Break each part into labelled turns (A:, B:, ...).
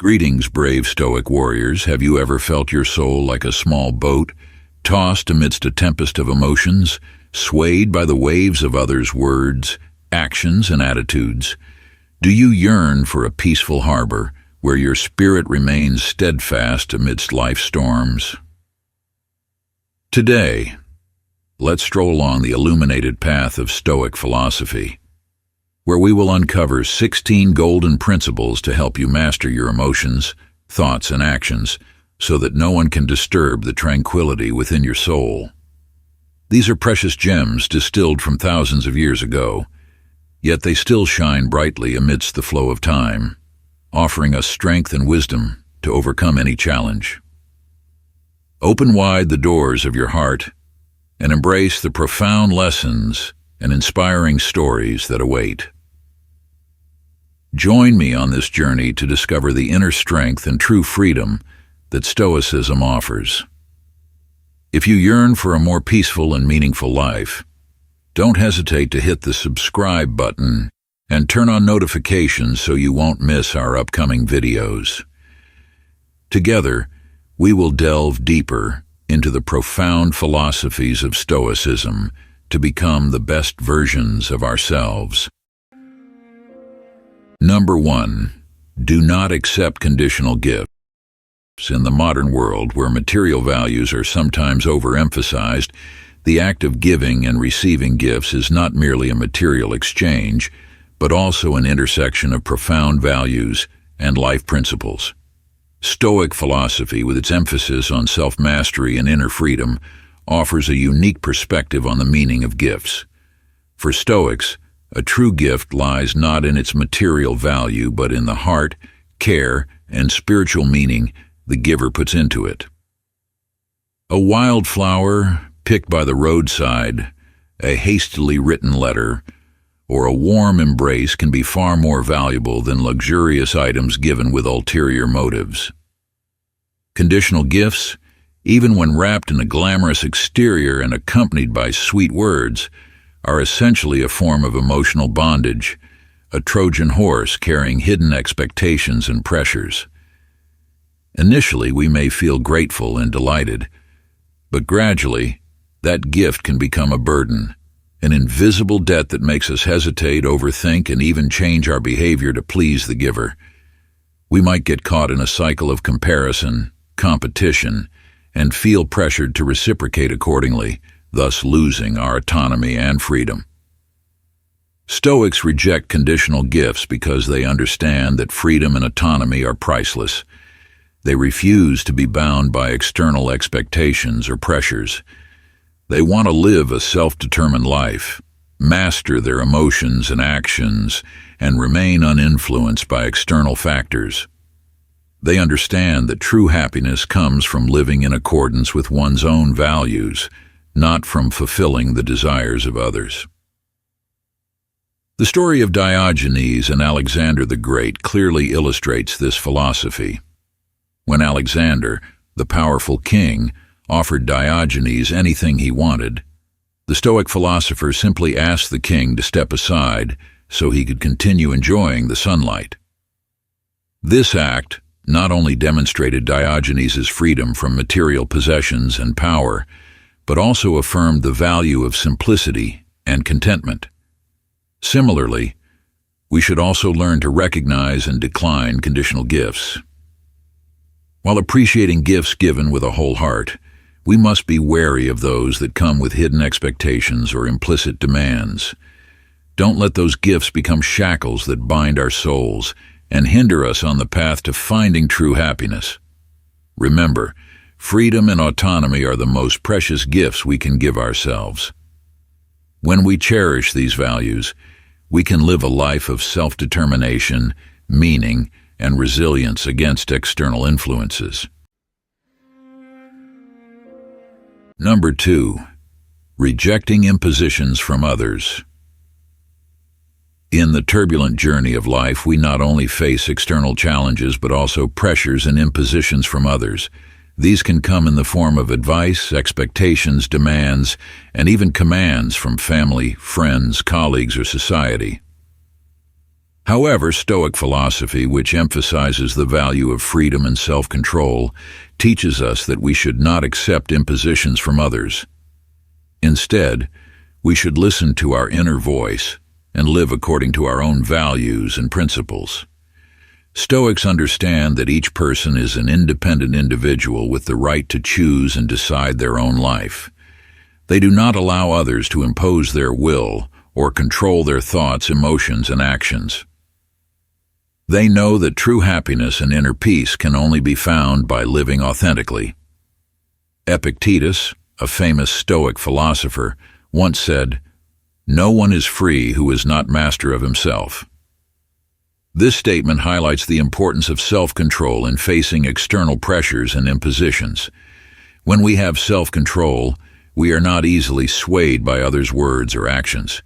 A: Greetings, brave Stoic warriors. Have you ever felt your soul like a small boat, tossed amidst a tempest of emotions, swayed by the waves of others' words, actions, and attitudes? Do you yearn for a peaceful harbor where your spirit remains steadfast amidst life's storms? Today, let's stroll along the illuminated path of Stoic philosophy, where we will uncover 16 golden principles to help you master your emotions, thoughts, and actions so that no one can disturb the tranquility within your soul. These are precious gems distilled from thousands of years ago, yet they still shine brightly amidst the flow of time, offering us strength and wisdom to overcome any challenge. Open wide the doors of your heart and embrace the profound lessons and inspiring stories that await. Join me on this journey to discover the inner strength and true freedom that Stoicism offers. If you yearn for a more peaceful and meaningful life, don't hesitate to hit the subscribe button and turn on notifications so you won't miss our upcoming videos. Together, we will delve deeper into the profound philosophies of Stoicism to become the best versions of ourselves. Number 1. Do not accept conditional gifts. In the modern world, where material values are sometimes overemphasized, the act of giving and receiving gifts is not merely a material exchange, but also an intersection of profound values and life principles. Stoic philosophy, with its emphasis on self-mastery and inner freedom, offers a unique perspective on the meaning of gifts. For Stoics, a true gift lies not in its material value, but in the heart, care, and spiritual meaning the giver puts into it. A wildflower picked by the roadside, a hastily written letter, or a warm embrace can be far more valuable than luxurious items given with ulterior motives. Conditional gifts, even when wrapped in a glamorous exterior and accompanied by sweet words, are essentially a form of emotional bondage, a Trojan horse carrying hidden expectations and pressures. Initially, we may feel grateful and delighted, but gradually, that gift can become a burden, an invisible debt that makes us hesitate, overthink, and even change our behavior to please the giver. We might get caught in a cycle of comparison, competition, and feel pressured to reciprocate accordingly, thus losing our autonomy and freedom. Stoics reject conditional gifts because they understand that freedom and autonomy are priceless. They refuse to be bound by external expectations or pressures. They want to live a self-determined life, master their emotions and actions, and remain uninfluenced by external factors. They understand that true happiness comes from living in accordance with one's own values, not from fulfilling the desires of others. The story of Diogenes and Alexander the Great clearly illustrates this philosophy. When Alexander, the powerful king, offered Diogenes anything he wanted, the Stoic philosopher simply asked the king to step aside so he could continue enjoying the sunlight. This act not only demonstrated Diogenes' freedom from material possessions and power, but also affirmed the value of simplicity and contentment. Similarly, we should also learn to recognize and decline conditional gifts. While appreciating gifts given with a whole heart, we must be wary of those that come with hidden expectations or implicit demands. Don't let those gifts become shackles that bind our souls and hinder us on the path to finding true happiness. Remember, freedom and autonomy are the most precious gifts we can give ourselves. When we cherish these values, we can live a life of self-determination, meaning, and resilience against external influences. Number 2. Rejecting impositions from others. In the turbulent journey of life, we not only face external challenges but also pressures and impositions from others. These can come in the form of advice, expectations, demands, and even commands from family, friends, colleagues, or society. However, Stoic philosophy, which emphasizes the value of freedom and self-control, teaches us that we should not accept impositions from others. Instead, we should listen to our inner voice and live according to our own values and principles. Stoics understand that each person is an independent individual with the right to choose and decide their own life. They do not allow others to impose their will or control their thoughts, emotions, and actions. They know that true happiness and inner peace can only be found by living authentically. Epictetus, a famous Stoic philosopher, once said, "No one is free who is not master of himself." This statement highlights the importance of self-control in facing external pressures and impositions. When we have self-control, we are not easily swayed by others' words or actions.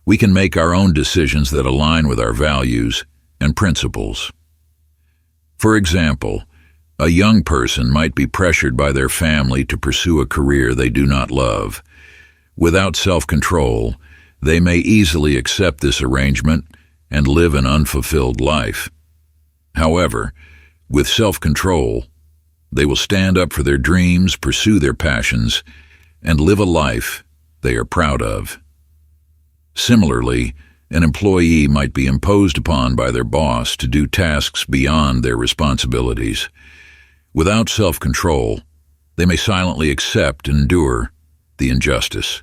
A: We can make our own decisions that align with our values and principles. For example, a young person might be pressured by their family to pursue a career they do not love. Without self-control, they may easily accept this arrangement and live an unfulfilled life. However, with self-control, they will stand up for their dreams, pursue their passions, and live a life they are proud of. Similarly, an employee might be imposed upon by their boss to do tasks beyond their responsibilities. Without self-control, they may silently accept and endure the injustice.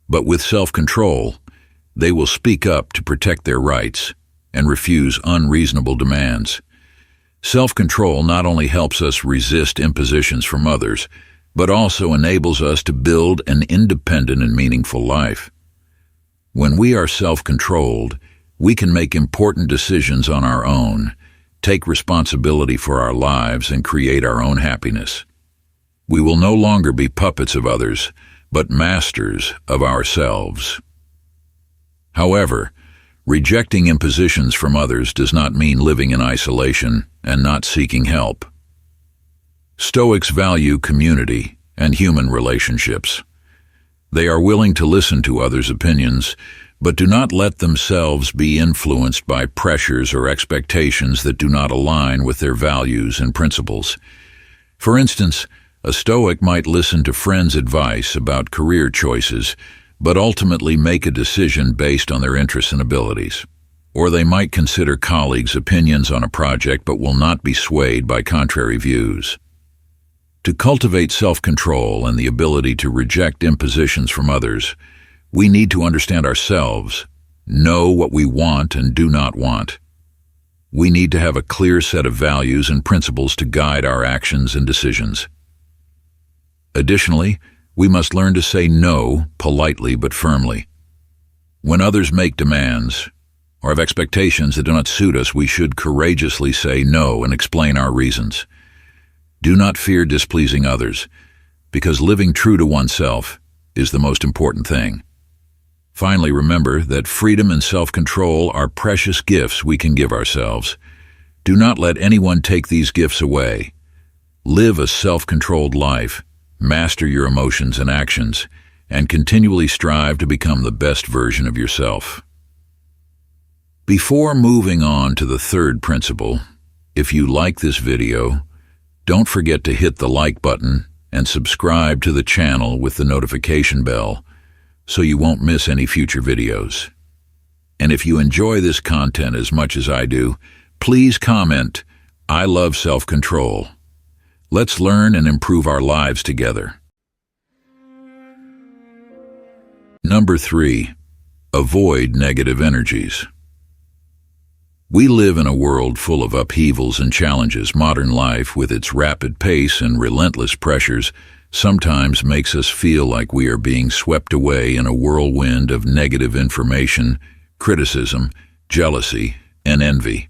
A: But with self-control, they will speak up to protect their rights and refuse unreasonable demands. Self-control not only helps us resist impositions from others, but also enables us to build an independent and meaningful life. When we are self-controlled, we can make important decisions on our own, take responsibility for our lives, and create our own happiness. We will no longer be puppets of others, but masters of ourselves. However, rejecting impositions from others does not mean living in isolation and not seeking help. Stoics value community and human relationships. They are willing to listen to others' opinions, but do not let themselves be influenced by pressures or expectations that do not align with their values and principles. For instance, a Stoic might listen to friends' advice about career choices, but ultimately make a decision based on their interests and abilities. Or they might consider colleagues' opinions on a project but will not be swayed by contrary views. To cultivate self-control and the ability to reject impositions from others, we need to understand ourselves, know what we want and do not want. We need to have a clear set of values and principles to guide our actions and decisions. Additionally, we must learn to say no politely but firmly. When others make demands or have expectations that do not suit us, we should courageously say no and explain our reasons. Do not fear displeasing others, because living true to oneself is the most important thing. Finally, remember that freedom and self-control are precious gifts we can give ourselves. Do not let anyone take these gifts away. Live a self-controlled life, master your emotions and actions, and continually strive to become the best version of yourself. Before moving on to the third principle, if you like this video, don't forget to hit the like button and subscribe to the channel with the notification bell so you won't miss any future videos. And if you enjoy this content as much as I do, please comment, "I love self-control." Let's learn and improve our lives together. Number 3, avoid negative energies. We live in a world full of upheavals and challenges. Modern life, with its rapid pace and relentless pressures, sometimes makes us feel like we are being swept away in a whirlwind of negative information, criticism, jealousy, and envy.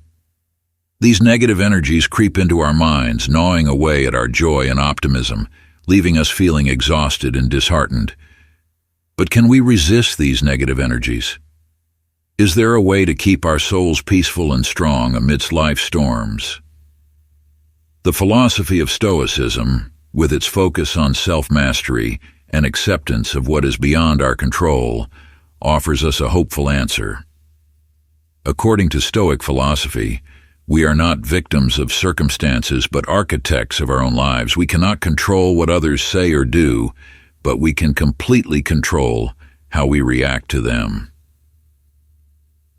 A: These negative energies creep into our minds, gnawing away at our joy and optimism, leaving us feeling exhausted and disheartened. But can we resist these negative energies? Is there a way to keep our souls peaceful and strong amidst life's storms? The philosophy of Stoicism, with its focus on self-mastery and acceptance of what is beyond our control, offers us a hopeful answer. According to Stoic philosophy, we are not victims of circumstances but architects of our own lives. We cannot control what others say or do, but we can completely control how we react to them.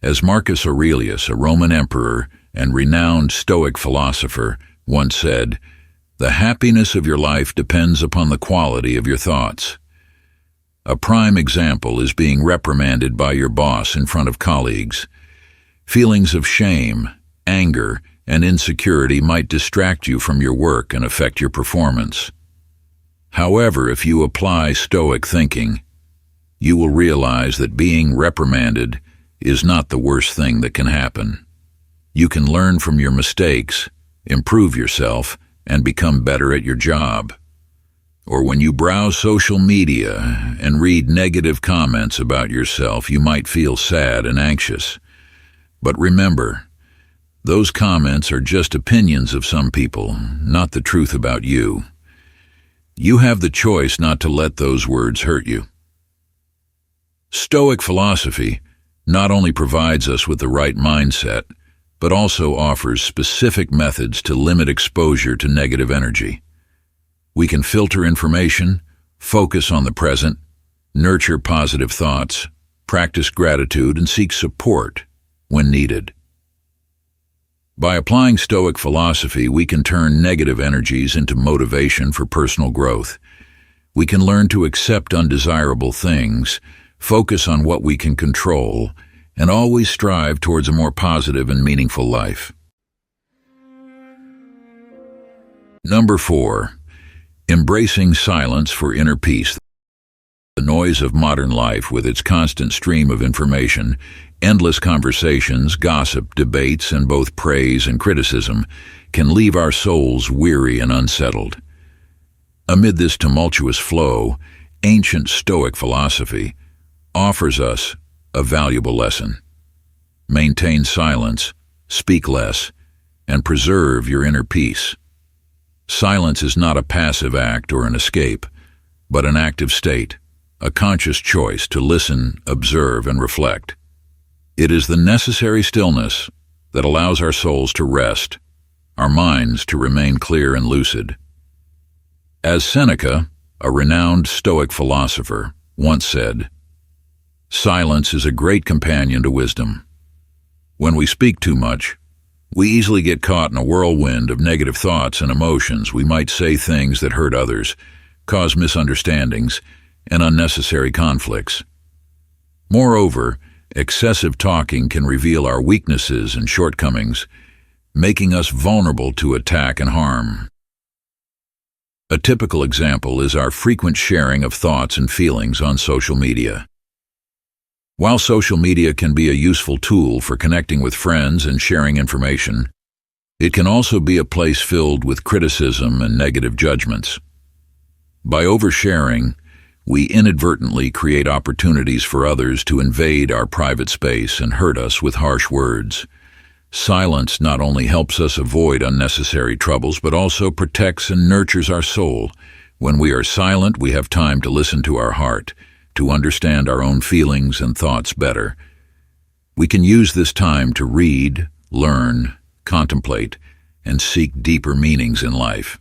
A: As Marcus Aurelius, a Roman emperor and renowned Stoic philosopher, once said, "The happiness of your life depends upon the quality of your thoughts." A prime example is being reprimanded by your boss in front of colleagues. Feelings of shame, anger, and insecurity might distract you from your work and affect your performance. However, if you apply Stoic thinking, you will realize that being reprimanded is not the worst thing that can happen. You can learn from your mistakes, improve yourself, and become better at your job. Or when you browse social media and read negative comments about yourself, you might feel sad and anxious. But remember, those comments are just opinions of some people, not the truth about you. You have the choice not to let those words hurt you. Stoic philosophy not only provides us with the right mindset, but also offers specific methods to limit exposure to negative energy. We can filter information, focus on the present, nurture positive thoughts, practice gratitude, and seek support when needed. By applying Stoic philosophy, we can turn negative energies into motivation for personal growth. We can learn to accept undesirable things, focus on what we can control, and always strive towards a more positive and meaningful life. Number 4. Embracing silence for inner peace. The noise of modern life, with its constant stream of information, endless conversations, gossip, debates, and both praise and criticism, can leave our souls weary and unsettled. Amid this tumultuous flow, ancient Stoic philosophy offers us a valuable lesson. Maintain silence, speak less, and preserve your inner peace. Silence is not a passive act or an escape, but an active state, a conscious choice to listen, observe, and reflect. It is the necessary stillness that allows our souls to rest, our minds to remain clear and lucid. As Seneca, a renowned Stoic philosopher, once said, "Silence is a great companion to wisdom." When we speak too much, we easily get caught in a whirlwind of negative thoughts and emotions. We might say things that hurt others, cause misunderstandings, and unnecessary conflicts. Moreover, excessive talking can reveal our weaknesses and shortcomings, making us vulnerable to attack and harm. A typical example is our frequent sharing of thoughts and feelings on social media. While social media can be a useful tool for connecting with friends and sharing information, it can also be a place filled with criticism and negative judgments. By oversharing, we inadvertently create opportunities for others to invade our private space and hurt us with harsh words. Silence not only helps us avoid unnecessary troubles, but also protects and nurtures our soul. When we are silent, we have time to listen to our heart, to understand our own feelings and thoughts better. We can use this time to read, learn, contemplate, and seek deeper meanings in life.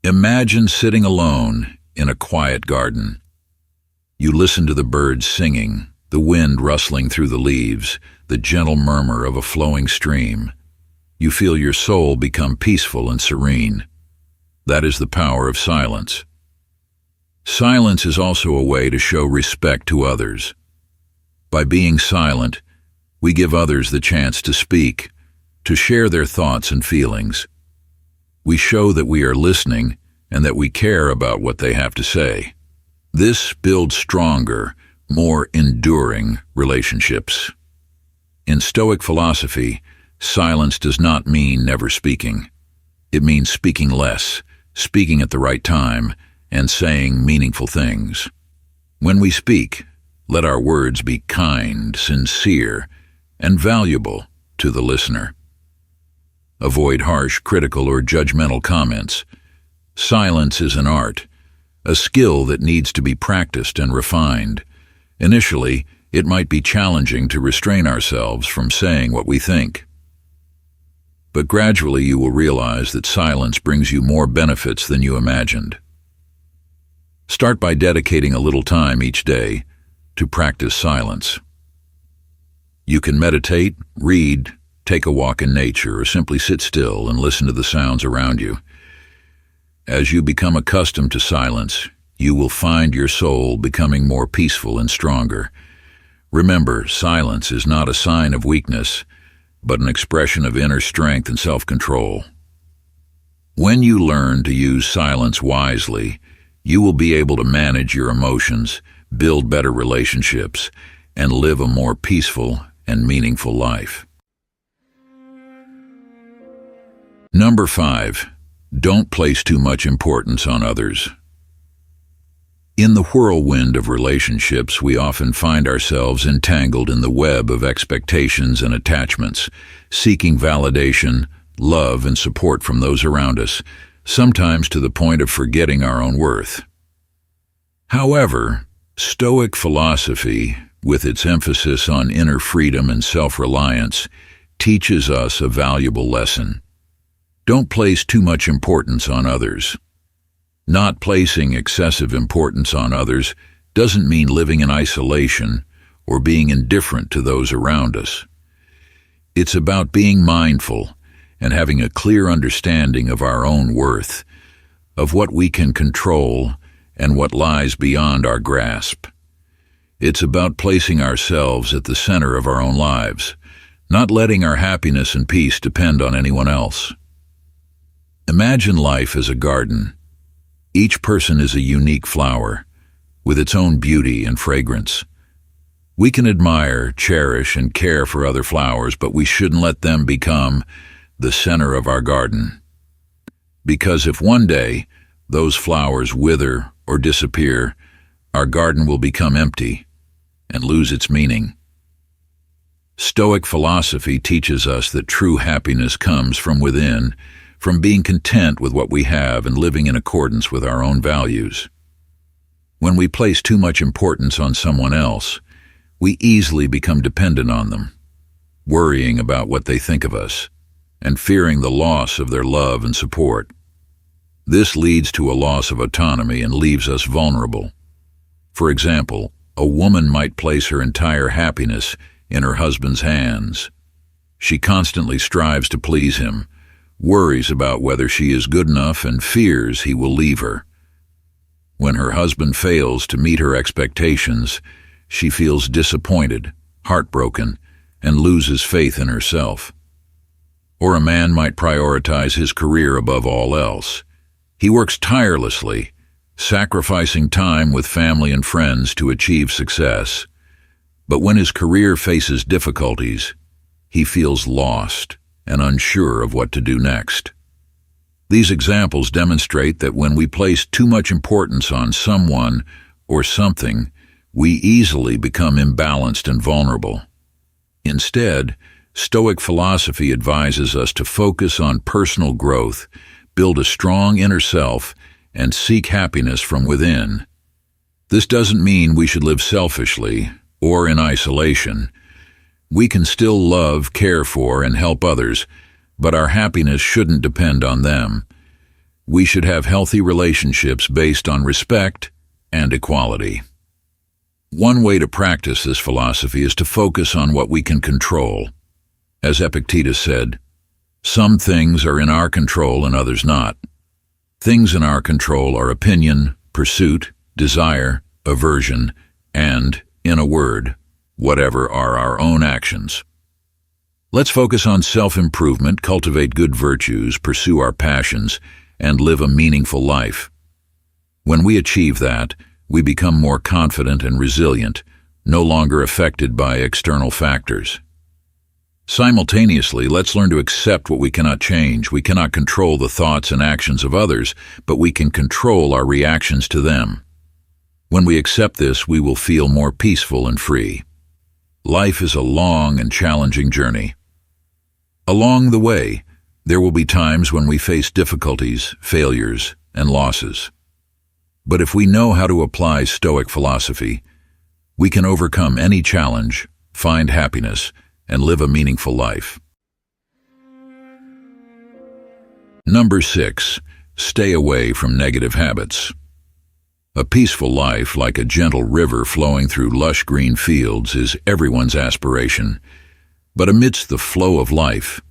A: Imagine sitting alone in a quiet garden. You listen to the birds singing, the wind rustling through the leaves, the gentle murmur of a flowing stream. You feel your soul become peaceful and serene. That is the power of silence. Silence is also a way to show respect to others. By being silent, we give others the chance to speak, to share their thoughts and feelings. We show that we are listening and that we care about what they have to say. This builds stronger, more enduring relationships. In Stoic philosophy, silence does not mean never speaking. It means speaking less, speaking at the right time, and saying meaningful things. When we speak, let our words be kind, sincere, and valuable to the listener. Avoid harsh, critical, or judgmental comments. Silence is an art, a skill that needs to be practiced and refined. Initially, it might be challenging to restrain ourselves from saying what we think. But gradually you will realize that silence brings you more benefits than you imagined. Start by dedicating a little time each day to practice silence. You can meditate, read, take a walk in nature, or simply sit still and listen to the sounds around you. As you become accustomed to silence, you will find your soul becoming more peaceful and stronger. Remember, silence is not a sign of weakness, but an expression of inner strength and self-control. When you learn to use silence wisely, you will be able to manage your emotions, build better relationships, and live a more peaceful and meaningful life. Number 5. Don't place too much importance on others. In the whirlwind of relationships, we often find ourselves entangled in the web of expectations and attachments, seeking validation, love, and support from those around us, sometimes to the point of forgetting our own worth. However, Stoic philosophy, with its emphasis on inner freedom and self-reliance, teaches us a valuable lesson. Don't place too much importance on others. Not placing excessive importance on others doesn't mean living in isolation or being indifferent to those around us. It's about being mindful and having a clear understanding of our own worth, of what we can control and what lies beyond our grasp. It's about placing ourselves at the center of our own lives, not letting our happiness and peace depend on anyone else. Imagine life as a garden. Each person is a unique flower, with its own beauty and fragrance. We can admire, cherish, and care for other flowers, but we shouldn't let them become the center of our garden. Because if one day those flowers wither or disappear, our garden will become empty and lose its meaning. Stoic philosophy teaches us that true happiness comes from within, from being content with what we have and living in accordance with our own values. When we place too much importance on someone else, we easily become dependent on them, worrying about what they think of us, and fearing the loss of their love and support. This leads to a loss of autonomy and leaves us vulnerable. For example, a woman might place her entire happiness in her husband's hands. She constantly strives to please him, worries about whether she is good enough, and fears he will leave her. When her husband fails to meet her expectations, she feels disappointed, heartbroken, and loses faith in herself. Or a man might prioritize his career above all else. He works tirelessly, sacrificing time with family and friends to achieve success. But when his career faces difficulties, he feels lost and unsure of what to do next. These examples demonstrate that when we place too much importance on someone or something, we easily become imbalanced and vulnerable. Instead, Stoic philosophy advises us to focus on personal growth, build a strong inner self, and seek happiness from within. This doesn't mean we should live selfishly or in isolation. We can still love, care for, and help others, but our happiness shouldn't depend on them. We should have healthy relationships based on respect and equality. One way to practice this philosophy is to focus on what we can control. As Epictetus said, some things are in our control and others not. Things in our control are opinion, pursuit, desire, aversion, and, in a word, whatever are our own actions. Let's focus on self-improvement, cultivate good virtues, pursue our passions, and live a meaningful life. When we achieve that, we become more confident and resilient, no longer affected by external factors. Simultaneously, let's learn to accept what we cannot change. We cannot control the thoughts and actions of others, but we can control our reactions to them. When we accept this, we will feel more peaceful and free. Life is a long and challenging journey. Along the way, there will be times when we face difficulties, failures, and losses. But if we know how to apply Stoic philosophy, we can overcome any challenge, find happiness, and live a meaningful life. Number 6. Stay away from negative habits. A peaceful life, like a gentle river flowing through lush green fields, is everyone's aspiration. But amidst the flow of life,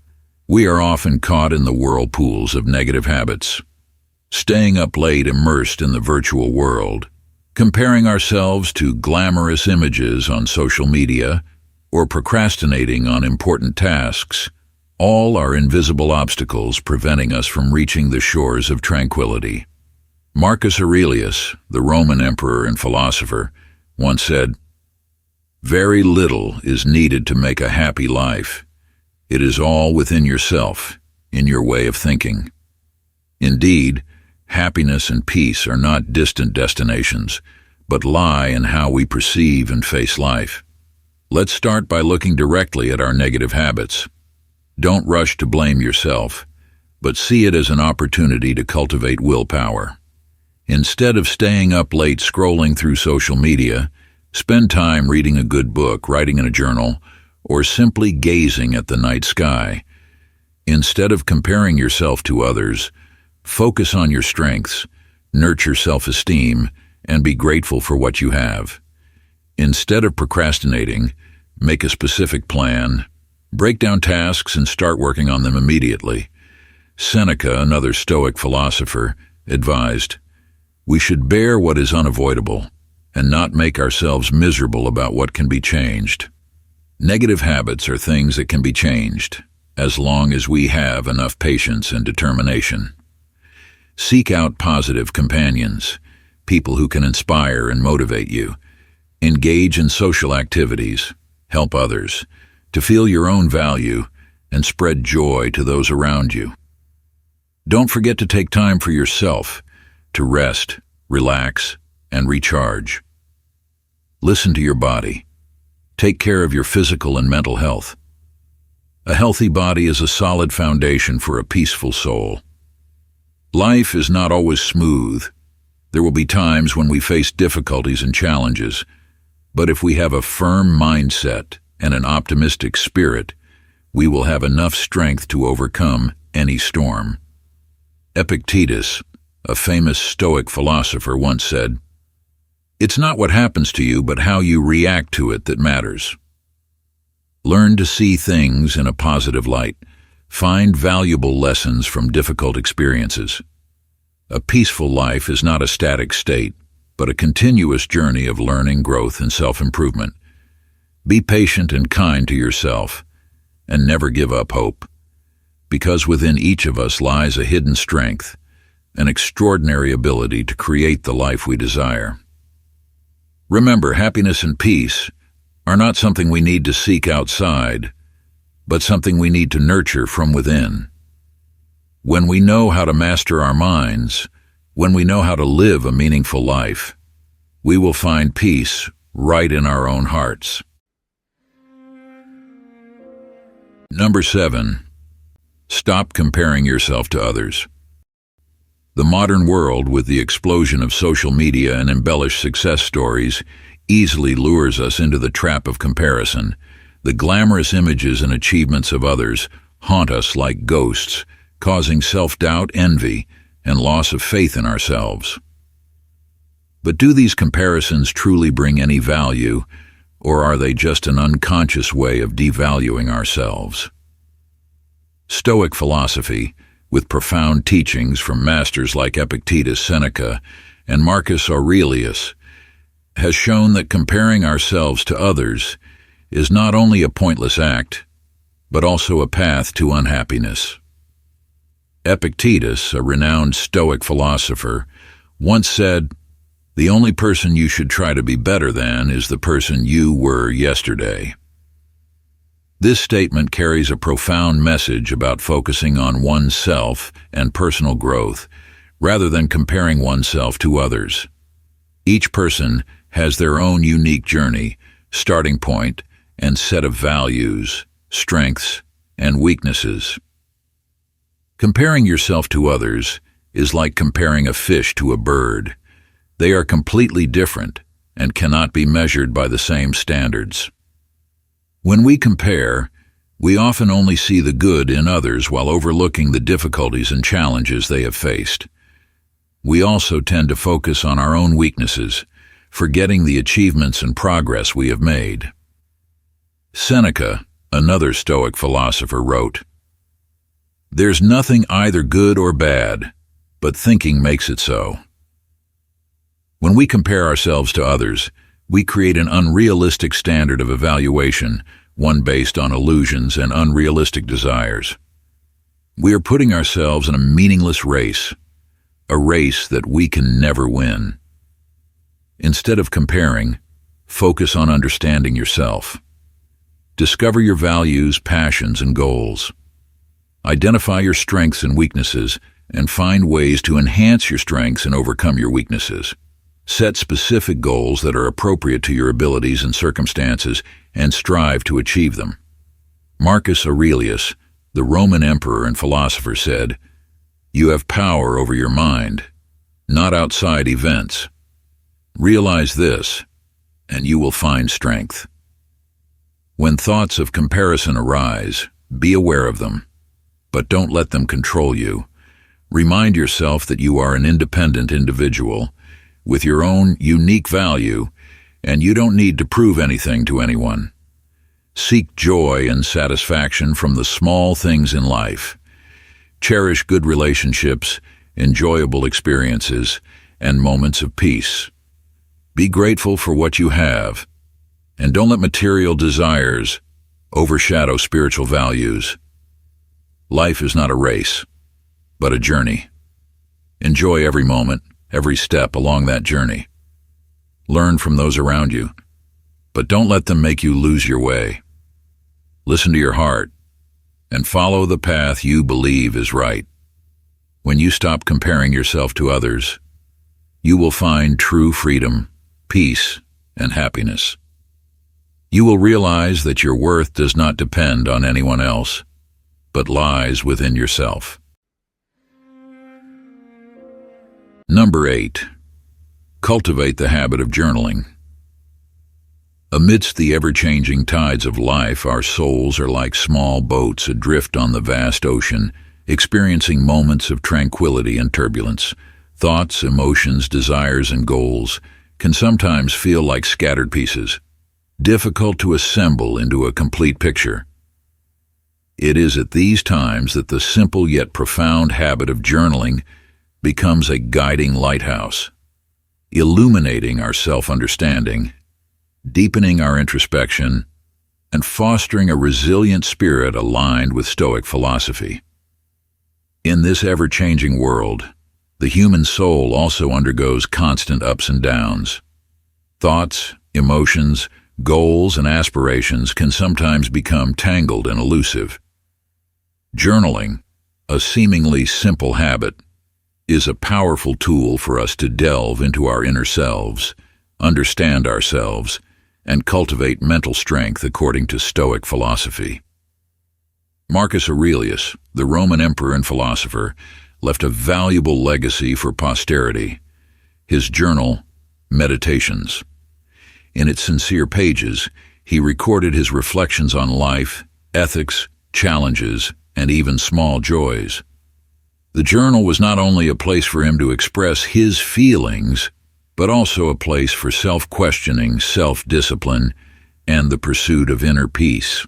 A: we are often caught in the whirlpools of negative habits. Staying up late immersed in the virtual world, comparing ourselves to glamorous images on social media, or procrastinating on important tasks, all are invisible obstacles preventing us from reaching the shores of tranquility. Marcus Aurelius, the Roman emperor and philosopher, once said, "Very little is needed to make a happy life. It is all within yourself, in your way of thinking." Indeed, happiness and peace are not distant destinations, but lie in how we perceive and face life. Let's start by looking directly at our negative habits. Don't rush to blame yourself, but see it as an opportunity to cultivate willpower. Instead of staying up late scrolling through social media, spend time reading a good book, writing in a journal, or simply gazing at the night sky. Instead of comparing yourself to others, focus on your strengths, nurture self-esteem, and be grateful for what you have. Instead of procrastinating, make a specific plan, break down tasks and start working on them immediately. Seneca, another Stoic philosopher, advised, "We should bear what is unavoidable and not make ourselves miserable about what can be changed." Negative habits are things that can be changed, as long as we have enough patience and determination. Seek out positive companions, people who can inspire and motivate you. Engage in social activities, help others, to feel your own value, and spread joy to those around you. Don't forget to take time for yourself, to rest, relax, and recharge. Listen to your body. Take care of your physical and mental health. A healthy body is a solid foundation for a peaceful soul. Life is not always smooth. There will be times when we face difficulties and challenges, but if we have a firm mindset and an optimistic spirit, we will have enough strength to overcome any storm. Epictetus, a famous Stoic philosopher, once said, "It's not what happens to you, but how you react to it that matters." Learn to see things in a positive light. Find valuable lessons from difficult experiences. A peaceful life is not a static state, but a continuous journey of learning, growth, and self-improvement. Be patient and kind to yourself, and never give up hope, because within each of us lies a hidden strength, an extraordinary ability to create the life we desire. Remember, happiness and peace are not something we need to seek outside, but something we need to nurture from within. When we know how to master our minds, when we know how to live a meaningful life, we will find peace right in our own hearts. Number 7. Stop comparing yourself to others. The modern world, with the explosion of social media and embellished success stories, easily lures us into the trap of comparison. The glamorous images and achievements of others haunt us like ghosts, causing self-doubt, envy, and loss of faith in ourselves. But do these comparisons truly bring any value, or are they just an unconscious way of devaluing ourselves? Stoic philosophy, with profound teachings from masters like Epictetus, Seneca, and Marcus Aurelius, has shown that comparing ourselves to others is not only a pointless act, but also a path to unhappiness. Epictetus, a renowned Stoic philosopher, once said, "The only person you should try to be better than is the person you were yesterday." This statement carries a profound message about focusing on oneself and personal growth, rather than comparing oneself to others. Each person has their own unique journey, starting point, and set of values, strengths, and weaknesses. Comparing yourself to others is like comparing a fish to a bird. They are completely different, and cannot be measured by the same standards. When we compare, we often only see the good in others while overlooking the difficulties and challenges they have faced. We also tend to focus on our own weaknesses, forgetting the achievements and progress we have made. Seneca, another Stoic philosopher, wrote, "There's nothing either good or bad, but thinking makes it so." When we compare ourselves to others, we create an unrealistic standard of evaluation, one based on illusions and unrealistic desires. We are putting ourselves in a meaningless race, a race that we can never win. Instead of comparing, focus on understanding yourself. Discover your values, passions, and goals. Identify your strengths and weaknesses, and find ways to enhance your strengths and overcome your weaknesses. Set specific goals that are appropriate to your abilities and circumstances, and strive to achieve them. Marcus Aurelius, the Roman emperor and philosopher, said, "You have power over your mind, not outside events. Realize this, and you will find strength." When thoughts of comparison arise, be aware of them, but don't let them control you. Remind yourself that you are an independent individual with your own unique value, and you don't need to prove anything to anyone. Seek joy and satisfaction from the small things in life. Cherish good relationships, enjoyable experiences, and moments of peace. Be grateful for what you have, and don't let material desires overshadow spiritual values. Life is not a race, but a journey. Enjoy every moment, every step along that journey. Learn from those around you, but don't let them make you lose your way. Listen to your heart and follow the path you believe is right. When you stop comparing yourself to others, you will find true freedom, peace, and happiness. You will realize that your worth does not depend on anyone else, but lies within yourself. Number 8. Cultivate the habit of journaling. Amidst the ever-changing tides of life, our souls are like small boats adrift on the vast ocean, experiencing moments of tranquility and turbulence. Thoughts, emotions, desires, and goals can sometimes feel like scattered pieces, difficult to assemble into a complete picture. It is at these times that the simple yet profound habit of journaling becomes a guiding lighthouse, illuminating our self-understanding, deepening our introspection, and fostering a resilient spirit aligned with Stoic philosophy. In this ever-changing world, the human soul also undergoes constant ups and downs. Thoughts, emotions, goals, and aspirations can sometimes become tangled and elusive. Journaling, a seemingly simple habit, is a powerful tool for us to delve into our inner selves, understand ourselves, and cultivate mental strength according to Stoic philosophy. Marcus Aurelius, the Roman emperor and philosopher, left a valuable legacy for posterity: his journal, Meditations. In its sincere pages, he recorded his reflections on life, ethics, challenges, and even small joys. The journal was not only a place for him to express his feelings, but also a place for self-questioning, self-discipline, and the pursuit of inner peace.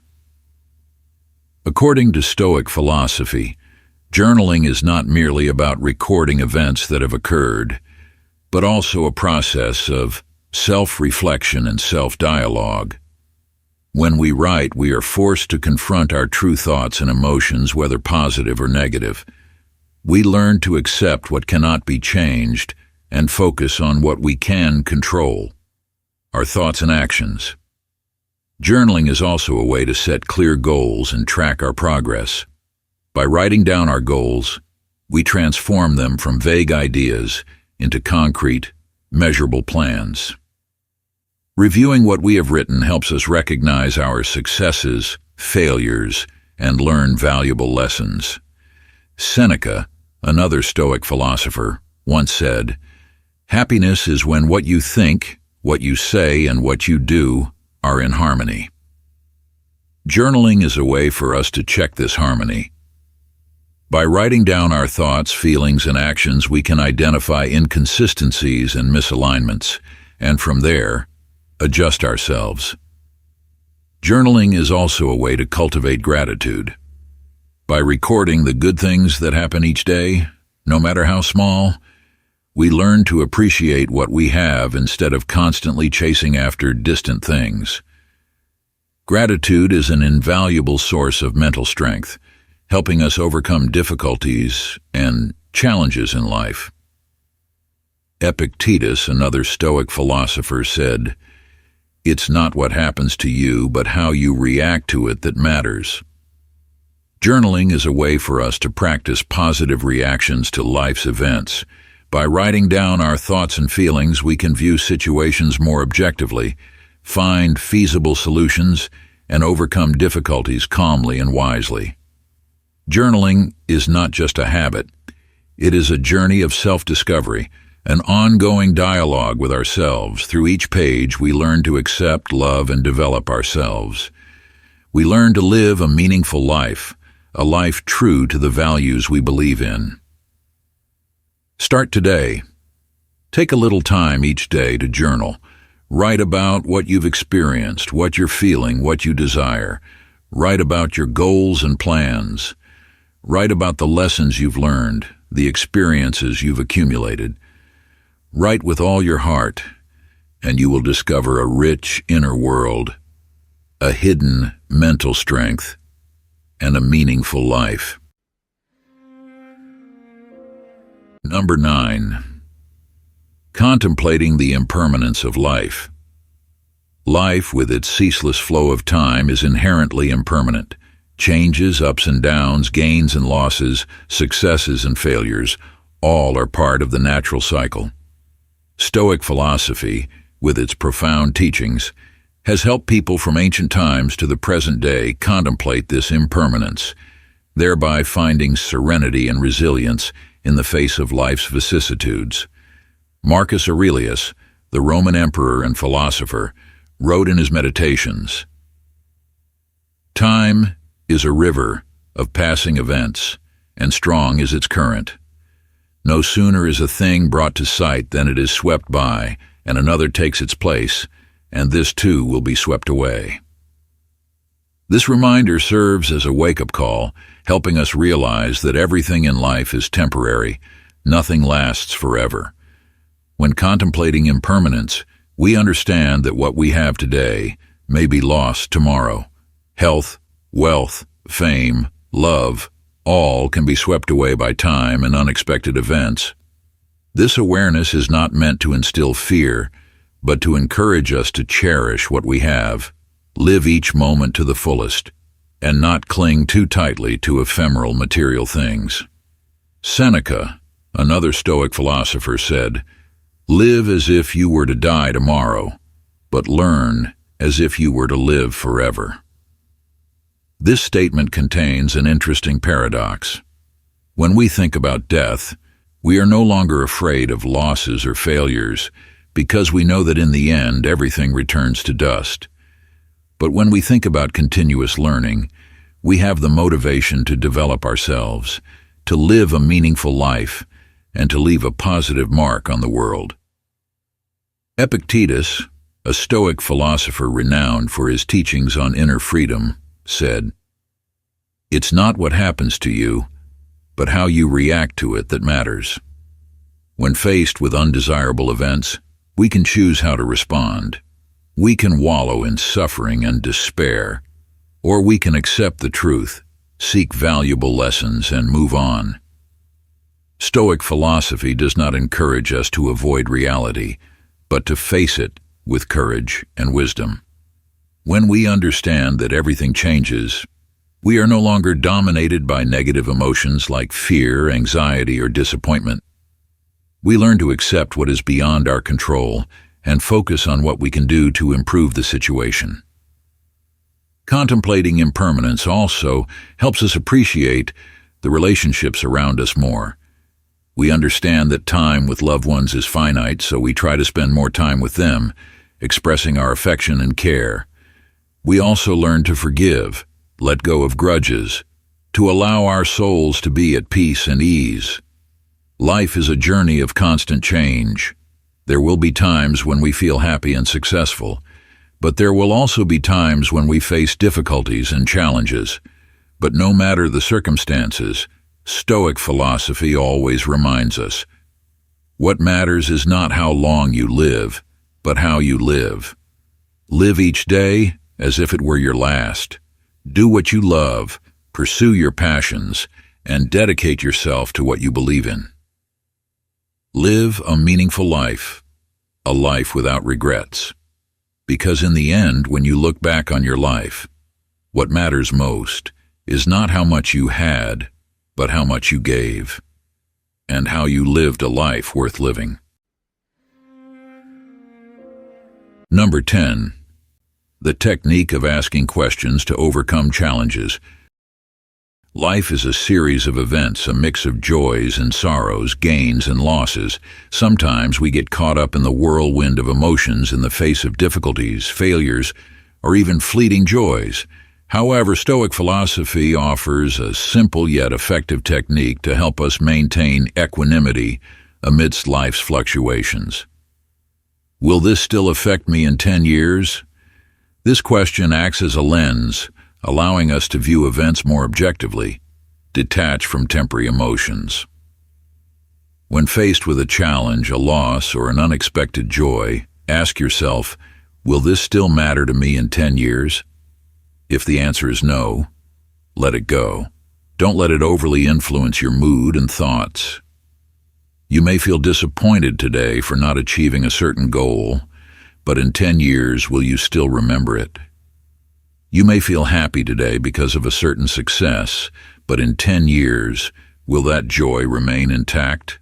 A: According to Stoic philosophy, journaling is not merely about recording events that have occurred, but also a process of self-reflection and self-dialogue. When we write, we are forced to confront our true thoughts and emotions, whether positive or negative. We learn to accept what cannot be changed and focus on what we can control, our thoughts and actions. Journaling is also a way to set clear goals and track our progress. By writing down our goals, we transform them from vague ideas into concrete, measurable plans. Reviewing what we have written helps us recognize our successes, failures, and learn valuable lessons. Seneca, another Stoic philosopher, once said, "Happiness is when what you think, what you say and what you do are in harmony. Journaling is a way for us to check this harmony. By writing down our thoughts, feelings, and actions, we can identify inconsistencies and misalignments, and from there, adjust ourselves. Journaling is also a way to cultivate gratitude. By recording the good things that happen each day, no matter how small, we learn to appreciate what we have instead of constantly chasing after distant things. Gratitude is an invaluable source of mental strength, helping us overcome difficulties and challenges in life. Epictetus, another Stoic philosopher, said, "It's not what happens to you, but how you react to it that matters." Journaling is a way for us to practice positive reactions to life's events. By writing down our thoughts and feelings, we can view situations more objectively, find feasible solutions, and overcome difficulties calmly and wisely. Journaling is not just a habit. It is a journey of self-discovery, an ongoing dialogue with ourselves. Through each page, we learn to accept, love, and develop ourselves. We learn to live a meaningful life, a life true to the values we believe in. Start today. Take a little time each day to journal. Write about what you've experienced, what you're feeling, what you desire. Write about your goals and plans. Write about the lessons you've learned, the experiences you've accumulated. Write with all your heart, and you will discover a rich inner world, a hidden mental strength, and a meaningful life. Number 9. Contemplating the impermanence of life. Life, with its ceaseless flow of time, is inherently impermanent. Changes, ups and downs, gains and losses, successes and failures, all are part of the natural cycle. Stoic philosophy, with its profound teachings, has helped people from ancient times to the present day contemplate this impermanence, thereby finding serenity and resilience in the face of life's vicissitudes. Marcus Aurelius, the Roman emperor and philosopher, wrote in his Meditations, "Time is a river of passing events, and strong is its current. No sooner is a thing brought to sight than it is swept by, and another takes its place, and this too will be swept away." This reminder serves as a wake-up call, helping us realize that everything in life is temporary, nothing lasts forever. When contemplating impermanence, we understand that what we have today may be lost tomorrow. Health, wealth, fame, love, all can be swept away by time and unexpected events. This awareness is not meant to instill fear, but to encourage us to cherish what we have, live each moment to the fullest, and not cling too tightly to ephemeral material things. Seneca, another Stoic philosopher, said, "Live as if you were to die tomorrow, but learn as if you were to live forever." This statement contains an interesting paradox. When we think about death, we are no longer afraid of losses or failures because we know that in the end everything returns to dust. But when we think about continuous learning, we have the motivation to develop ourselves, to live a meaningful life, and to leave a positive mark on the world. Epictetus, a Stoic philosopher renowned for his teachings on inner freedom, said, "It's not what happens to you, but how you react to it that matters." When faced with undesirable events, we can choose how to respond. We can wallow in suffering and despair, or we can accept the truth, seek valuable lessons, and move on. Stoic philosophy does not encourage us to avoid reality, but to face it with courage and wisdom. When we understand that everything changes, we are no longer dominated by negative emotions like fear, anxiety, or disappointment. We learn to accept what is beyond our control and focus on what we can do to improve the situation. Contemplating impermanence also helps us appreciate the relationships around us more. We understand that time with loved ones is finite, so we try to spend more time with them, expressing our affection and care. We also learn to forgive, let go of grudges, to allow our souls to be at peace and ease. Life is a journey of constant change. There will be times when we feel happy and successful, but there will also be times when we face difficulties and challenges. But no matter the circumstances, Stoic philosophy always reminds us, what matters is not how long you live, but how you live. Live each day as if it were your last. Do what you love, pursue your passions, and dedicate yourself to what you believe in. Live a meaningful life, a life without regrets. Because in the end, when you look back on your life, what matters most is not how much you had, but how much you gave, and how you lived a life worth living. Number 10. The technique of asking questions to overcome challenges. Life is a series of events, a mix of joys and sorrows, gains and losses. Sometimes we get caught up in the whirlwind of emotions in the face of difficulties, failures, or even fleeting joys. However, Stoic philosophy offers a simple yet effective technique to help us maintain equanimity amidst life's fluctuations. Will this still affect me in 10 years? This question acts as a lens, allowing us to view events more objectively, detached from temporary emotions. When faced with a challenge, a loss, or an unexpected joy, ask yourself, will this still matter to me in 10 years? If the answer is no, let it go. Don't let it overly influence your mood and thoughts. You may feel disappointed today for not achieving a certain goal, but in 10 years, will you still remember it? You may feel happy today because of a certain success, but in 10 years, will that joy remain intact?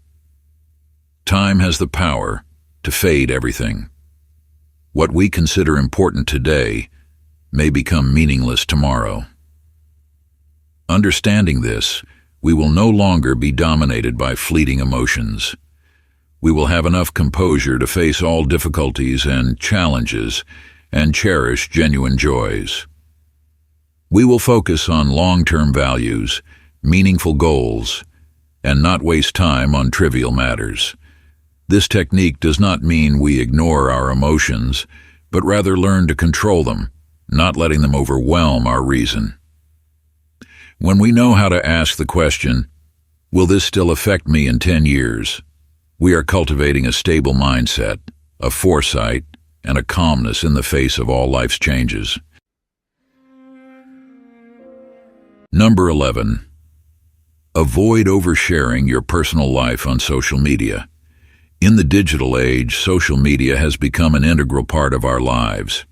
A: Time has the power to fade everything. What we consider important today may become meaningless tomorrow. Understanding this, we will no longer be dominated by fleeting emotions. We will have enough composure to face all difficulties and challenges and cherish genuine joys. We will focus on long-term values, meaningful goals, and not waste time on trivial matters. This technique does not mean we ignore our emotions, but rather learn to control them, not letting them overwhelm our reason. When we know how to ask the question, will this still affect me in 10 years? We are cultivating a stable mindset, a foresight, and a calmness in the face of all life's changes. Number 11. Avoid oversharing your personal life on social media. In the digital age, social media has become an integral part of our lives.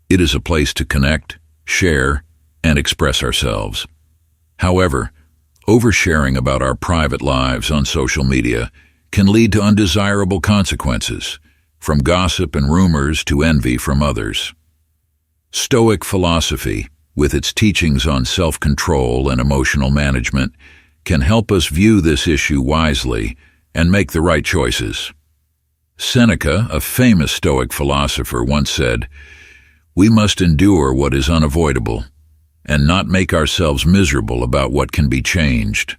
A: It is a place to connect, share, and express ourselves. However, oversharing about our private lives on social media can lead to undesirable consequences, from gossip and rumors to envy from others. Stoic philosophy, with its teachings on self-control and emotional management, can help us view this issue wisely and make the right choices. Seneca, a famous Stoic philosopher, once said, "We must endure what is unavoidable, and not make ourselves miserable about what can be changed."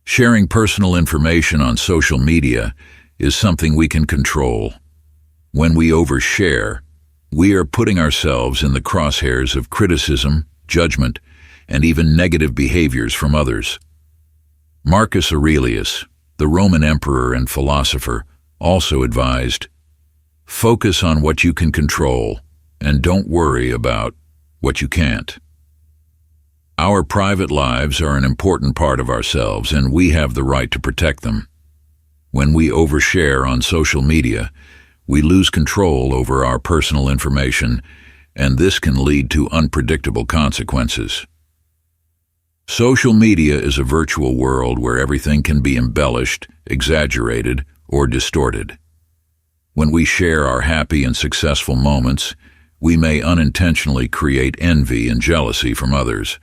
A: Sharing personal information on social media is something we can control. When we overshare, we are putting ourselves in the crosshairs of criticism, judgment, and even negative behaviors from others. Marcus Aurelius, the Roman emperor and philosopher, also advised, "Focus on what you can control, and don't worry about what you can't." Our private lives are an important part of ourselves, and we have the right to protect them. When we overshare on social media, we lose control over our personal information, and this can lead to unpredictable consequences. Social media is a virtual world where everything can be embellished, exaggerated, or distorted. When we share our happy and successful moments, we may unintentionally create envy and jealousy from others.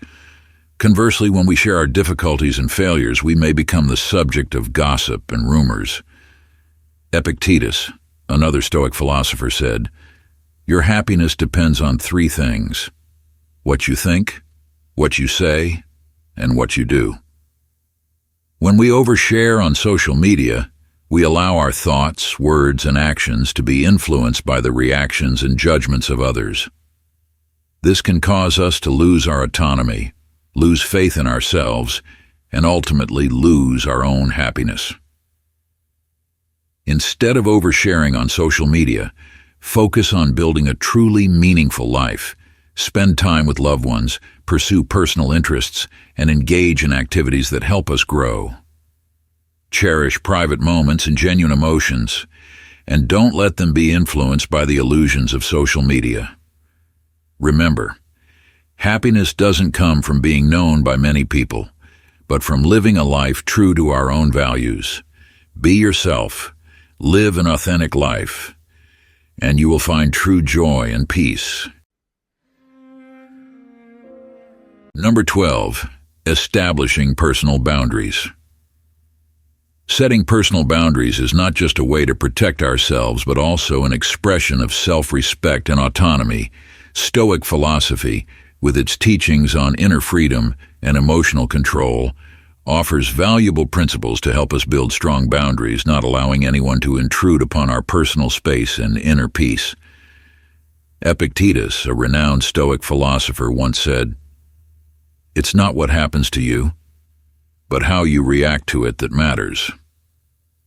A: Conversely, when we share our difficulties and failures, we may become the subject of gossip and rumors. Epictetus, another Stoic philosopher, said, "Your happiness depends on three things: what you think, what you say, and what you do." When we overshare on social media, we allow our thoughts, words, and actions to be influenced by the reactions and judgments of others. This can cause us to lose our autonomy, lose faith in ourselves, and ultimately lose our own happiness. Instead of oversharing on social media, focus on building a truly meaningful life. Spend time with loved ones, pursue personal interests, and engage in activities that help us grow. Cherish private moments and genuine emotions, and don't let them be influenced by the illusions of social media. Remember, happiness doesn't come from being known by many people, but from living a life true to our own values. Be yourself, live an authentic life, and you will find true joy and peace. Number 12, establishing personal boundaries. Setting personal boundaries is not just a way to protect ourselves, but also an expression of self-respect and autonomy. Stoic philosophy, with its teachings on inner freedom and emotional control, offers valuable principles to help us build strong boundaries, not allowing anyone to intrude upon our personal space and inner peace. Epictetus, a renowned Stoic philosopher, once said, "It's not what happens to you, but how you react to it that matters."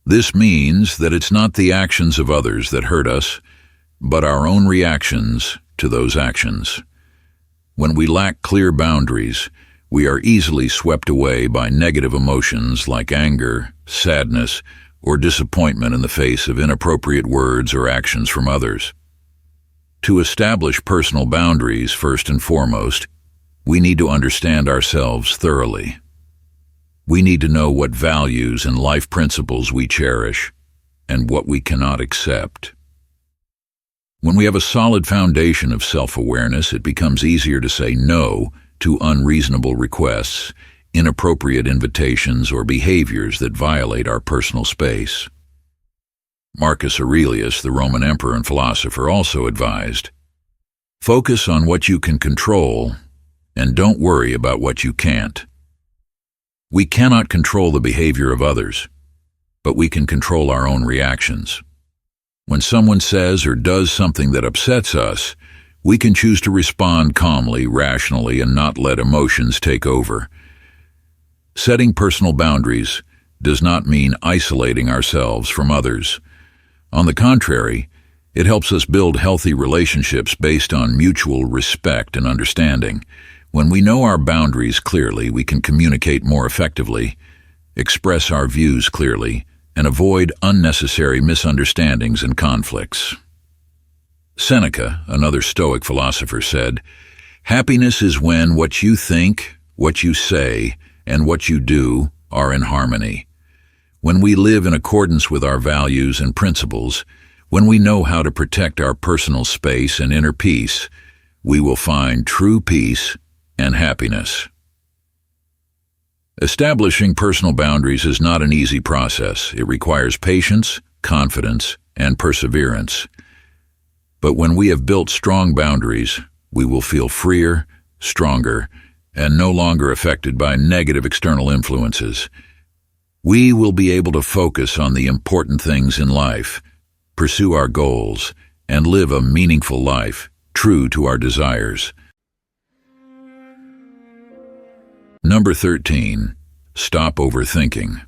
A: This means that it's not the actions of others that hurt us, but our own reactions to those actions. When we lack clear boundaries, we are easily swept away by negative emotions like anger, sadness, or disappointment in the face of inappropriate words or actions from others. To establish personal boundaries, first and foremost, we need to understand ourselves thoroughly. We need to know what values and life principles we cherish and what we cannot accept. When we have a solid foundation of self-awareness, it becomes easier to say no to unreasonable requests, inappropriate invitations, or behaviors that violate our personal space. Marcus Aurelius, the Roman emperor and philosopher, also advised, "Focus on what you can control and don't worry about what you can't." We cannot control the behavior of others, but we can control our own reactions. When someone says or does something that upsets us, we can choose to respond calmly, rationally, and not let emotions take over. Setting personal boundaries does not mean isolating ourselves from others. On the contrary, it helps us build healthy relationships based on mutual respect and understanding. When we know our boundaries clearly, we can communicate more effectively, express our views clearly, and avoid unnecessary misunderstandings and conflicts. Seneca, another Stoic philosopher, said, "Happiness is when what you think, what you say, and what you do are in harmony. When we live in accordance with our values and principles, when we know how to protect our personal space and inner peace, we will find true peace and happiness." Establishing personal boundaries is not an easy process. It requires patience, confidence, and perseverance. But when we have built strong boundaries, we will feel freer, stronger, and no longer affected by negative external influences. We will be able to focus on the important things in life, pursue our goals, and live a meaningful life, true to our desires. Number 13, stop overthinking.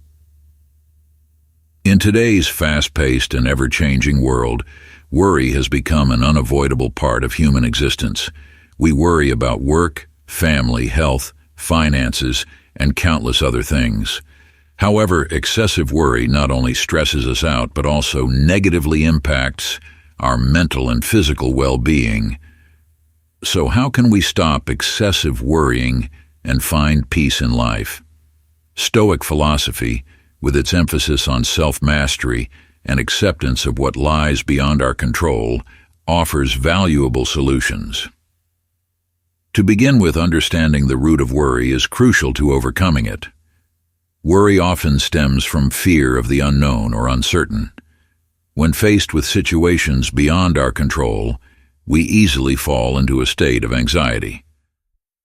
A: In today's fast-paced and ever-changing world, worry has become an unavoidable part of human existence. We worry about work, family, health, finances, and countless other things. However, excessive worry not only stresses us out, but also negatively impacts our mental and physical well-being. So how can we stop excessive worrying and find peace in life? Stoic philosophy, with its emphasis on self-mastery and acceptance of what lies beyond our control, offers valuable solutions. To begin with, understanding the root of worry is crucial to overcoming it. Worry often stems from fear of the unknown or uncertain. When faced with situations beyond our control, we easily fall into a state of anxiety.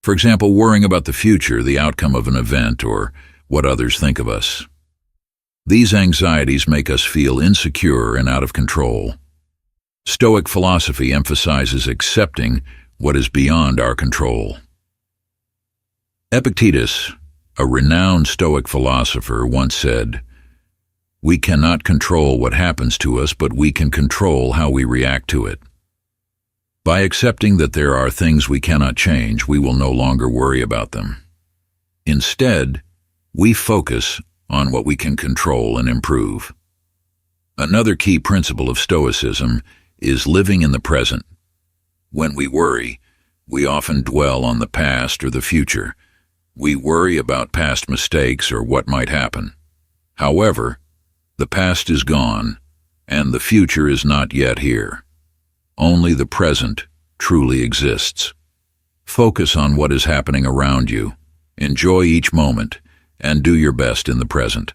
A: For example, worrying about the future, the outcome of an event, or what others think of us. These anxieties make us feel insecure and out of control. Stoic philosophy emphasizes accepting what is beyond our control. Epictetus, a renowned Stoic philosopher, once said, "We cannot control what happens to us, but we can control how we react to it." By accepting that there are things we cannot change, we will no longer worry about them. Instead, we focus on what we can control and improve. Another key principle of Stoicism is living in the present. When we worry, we often dwell on the past or the future. We worry about past mistakes or what might happen. However, the past is gone, and the future is not yet here. Only the present truly exists. Focus on what is happening around you. Enjoy each moment, and do your best in the present.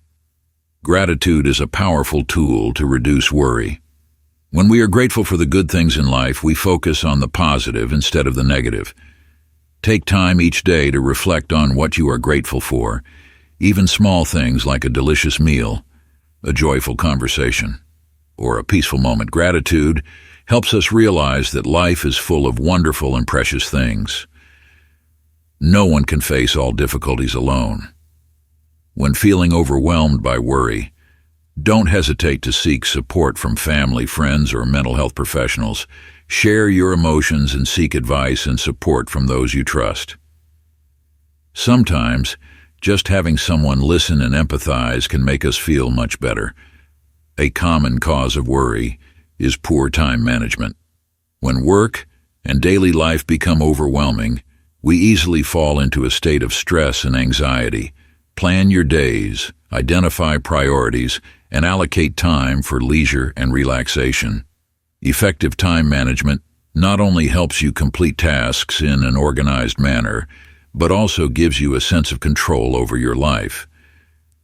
A: Gratitude is a powerful tool to reduce worry. When we are grateful for the good things in life, we focus on the positive instead of the negative. Take time each day to reflect on what you are grateful for, even small things like a delicious meal, a joyful conversation, or a peaceful moment. Gratitude helps us realize that life is full of wonderful and precious things. No one can face all difficulties alone. When feeling overwhelmed by worry, don't hesitate to seek support from family, friends, or mental health professionals. Share your emotions and seek advice and support from those you trust. Sometimes, just having someone listen and empathize can make us feel much better. A common cause of worry is poor time management. When work and daily life become overwhelming, we easily fall into a state of stress and anxiety. Plan your days, identify priorities, and allocate time for leisure and relaxation. Effective time management not only helps you complete tasks in an organized manner, but also gives you a sense of control over your life.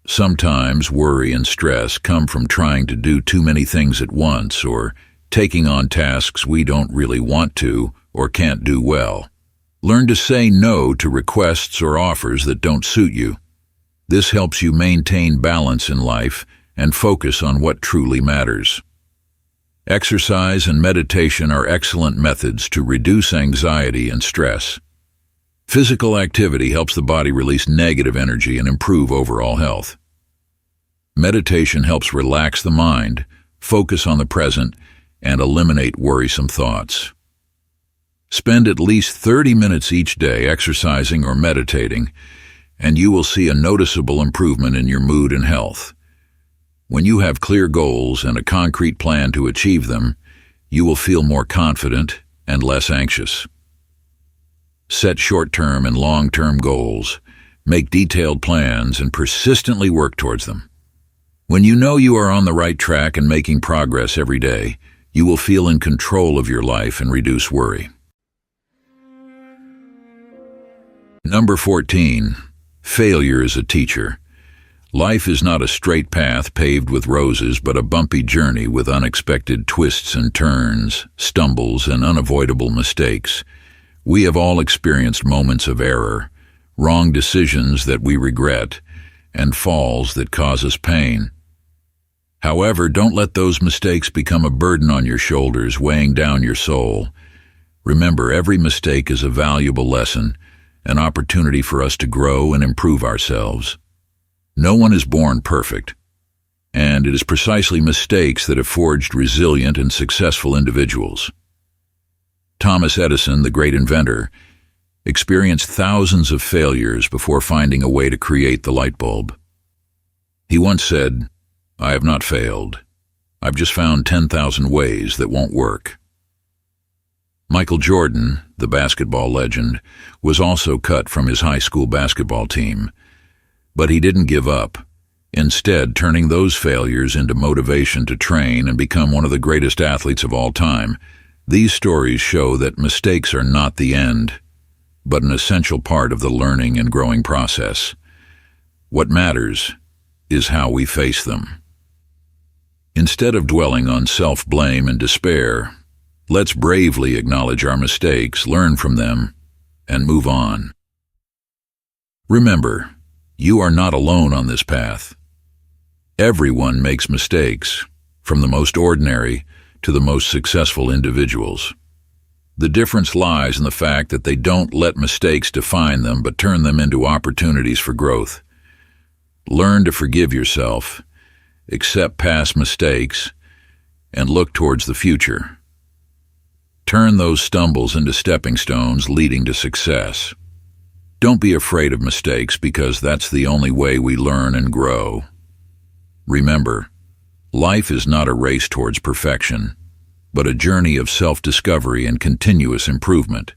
A: Sometimes worry and stress come from trying to do too many things at once or taking on tasks we don't really want to or can't do well. Learn to say no to requests or offers that don't suit you. This helps you maintain balance in life and focus on what truly matters. Exercise and meditation are excellent methods to reduce anxiety and stress. Physical activity helps the body release negative energy and improve overall health. Meditation helps relax the mind, focus on the present, and eliminate worrisome thoughts. Spend at least 30 minutes each day exercising or meditating, and you will see a noticeable improvement in your mood and health. When you have clear goals and a concrete plan to achieve them, you will feel more confident and less anxious. Set short-term and long-term goals, make detailed plans, and persistently work towards them. When you know you are on the right track and making progress every day, you will feel in control of your life and reduce worry. Number 14. Failure is a teacher. Life is not a straight path paved with roses, but a bumpy journey with unexpected twists and turns, stumbles, and unavoidable mistakes. We have all experienced moments of error, wrong decisions that we regret, and falls that cause us pain. However, don't let those mistakes become a burden on your shoulders, weighing down your soul. Remember, every mistake is a valuable lesson, an opportunity for us to grow and improve ourselves. No one is born perfect, and it is precisely mistakes that have forged resilient and successful individuals. Thomas Edison, the great inventor, experienced thousands of failures before finding a way to create the light bulb. He once said, "I have not failed. I've just found 10,000 ways that won't work." Michael Jordan, the basketball legend, was also cut from his high school basketball team. But he didn't give up, instead turning those failures into motivation to train and become one of the greatest athletes of all time. These stories show that mistakes are not the end, but an essential part of the learning and growing process. What matters is how we face them. Instead of dwelling on self-blame and despair, let's bravely acknowledge our mistakes, learn from them, and move on. Remember, you are not alone on this path. Everyone makes mistakes, from the most ordinary to the most successful individuals. The difference lies in the fact that they don't let mistakes define them but turn them into opportunities for growth. Learn to forgive yourself, accept past mistakes, and look towards the future. Turn those stumbles into stepping stones leading to success. Don't be afraid of mistakes because that's the only way we learn and grow. Remember, life is not a race towards perfection, but a journey of self-discovery and continuous improvement.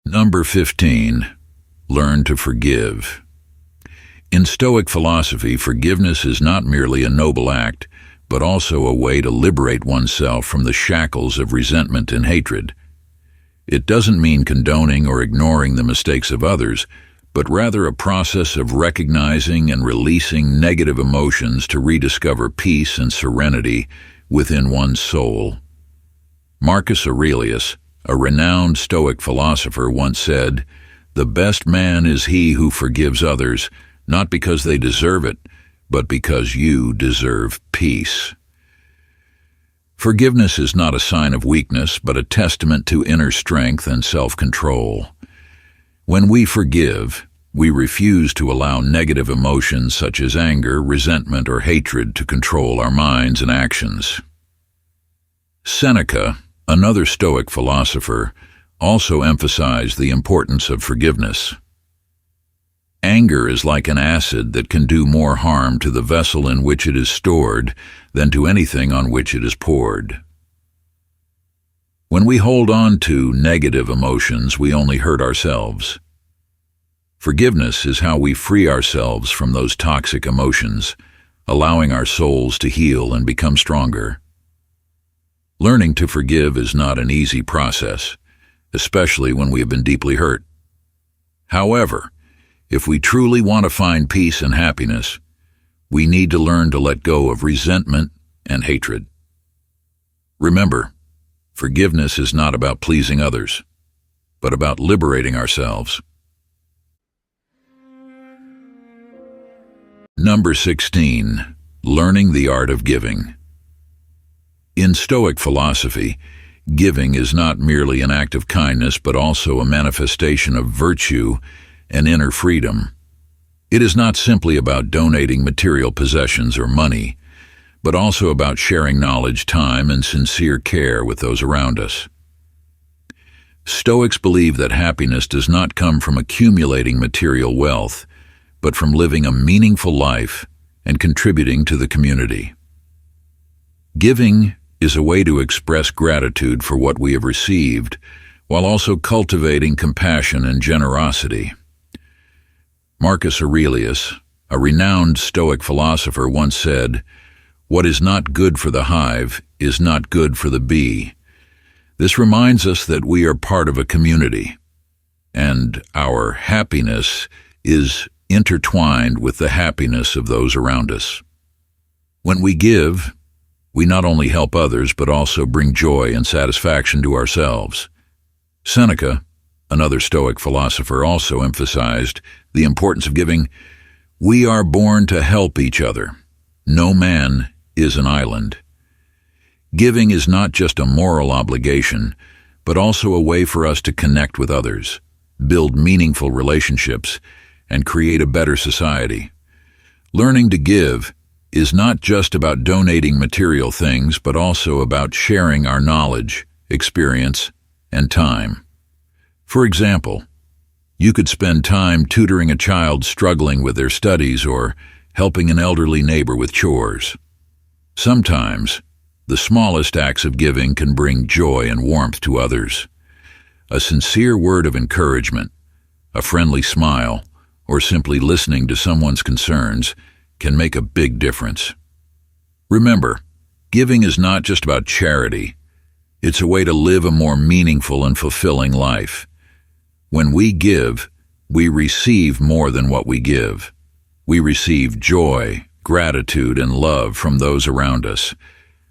A: Number 15. Learn to forgive. In Stoic philosophy, forgiveness is not merely a noble act, but also a way to liberate oneself from the shackles of resentment and hatred. It doesn't mean condoning or ignoring the mistakes of others, but rather a process of recognizing and releasing negative emotions to rediscover peace and serenity within one's soul. Marcus Aurelius, a renowned Stoic philosopher, once said, "The best man is he who forgives others, not because they deserve it, but because you deserve peace." Forgiveness is not a sign of weakness, but a testament to inner strength and self-control. When we forgive, we refuse to allow negative emotions such as anger, resentment, or hatred to control our minds and actions. Seneca, another Stoic philosopher, also emphasized the importance of forgiveness. Anger is like an acid that can do more harm to the vessel in which it is stored than to anything on which it is poured. When we hold on to negative emotions, we only hurt ourselves. Forgiveness is how we free ourselves from those toxic emotions, allowing our souls to heal and become stronger. Learning to forgive is not an easy process, especially when we have been deeply hurt. However, if we truly want to find peace and happiness, we need to learn to let go of resentment and hatred. Remember, forgiveness is not about pleasing others, but about liberating ourselves. Number 16. Learning the art of giving. In Stoic philosophy, giving is not merely an act of kindness, but also a manifestation of virtue and inner freedom. It is not simply about donating material possessions or money, but also about sharing knowledge, time, and sincere care with those around us. Stoics believe that happiness does not come from accumulating material wealth, but from living a meaningful life and contributing to the community. Giving is a way to express gratitude for what we have received, while also cultivating compassion and generosity. Marcus Aurelius, a renowned Stoic philosopher, once said, "What is not good for the hive is not good for the bee." This reminds us that we are part of a community, and our happiness is intertwined with the happiness of those around us. When we give, we not only help others, but also bring joy and satisfaction to ourselves. Seneca, another Stoic philosopher, also emphasized the importance of giving. We are born to help each other. No man is an island. Giving is not just a moral obligation, but also a way for us to connect with others, build meaningful relationships, and create a better society. Learning to give is not just about donating material things, but also about sharing our knowledge, experience, and time. For example, you could spend time tutoring a child struggling with their studies or helping an elderly neighbor with chores. Sometimes, the smallest acts of giving can bring joy and warmth to others. A sincere word of encouragement, a friendly smile, or simply listening to someone's concerns can make a big difference. Remember, giving is not just about charity. It's a way to live a more meaningful and fulfilling life. When we give, we receive more than what we give. We receive joy, gratitude, and love from those around us.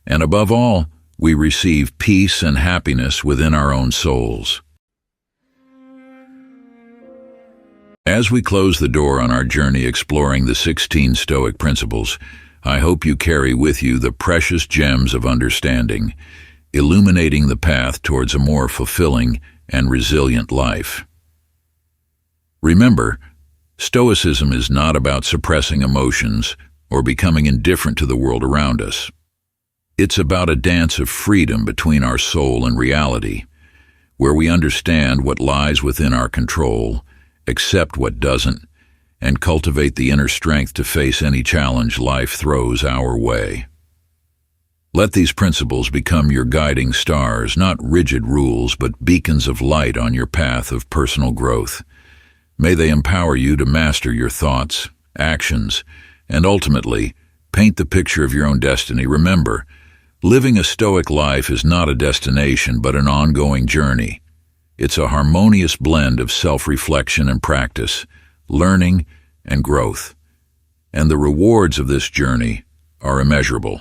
A: And above all, we receive peace and happiness within our own souls. As we close the door on our journey exploring the 16 Stoic principles, I hope you carry with you the precious gems of understanding, illuminating the path towards a more fulfilling and resilient life. Remember, Stoicism is not about suppressing emotions or becoming indifferent to the world around us. It's about a dance of freedom between our soul and reality, where we understand what lies within our control, accept what doesn't, and cultivate the inner strength to face any challenge life throws our way. Let these principles become your guiding stars, not rigid rules, but beacons of light on your path of personal growth. May they empower you to master your thoughts, actions, and ultimately, paint the picture of your own destiny. Remember, living a Stoic life is not a destination but an ongoing journey. It's a harmonious blend of self-reflection and practice, learning and growth. And the rewards of this journey are immeasurable.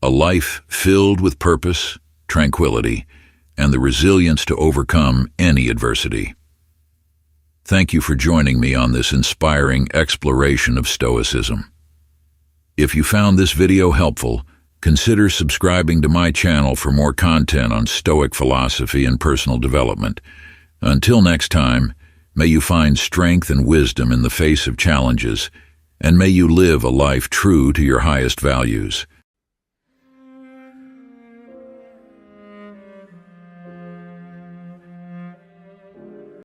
A: A life filled with purpose, tranquility, and the resilience to overcome any adversity. Thank you for joining me on this inspiring exploration of Stoicism. If you found this video helpful, consider subscribing to my channel for more content on Stoic philosophy and personal development. Until next time, may you find strength and wisdom in the face of challenges, and may you live a life true to your highest values.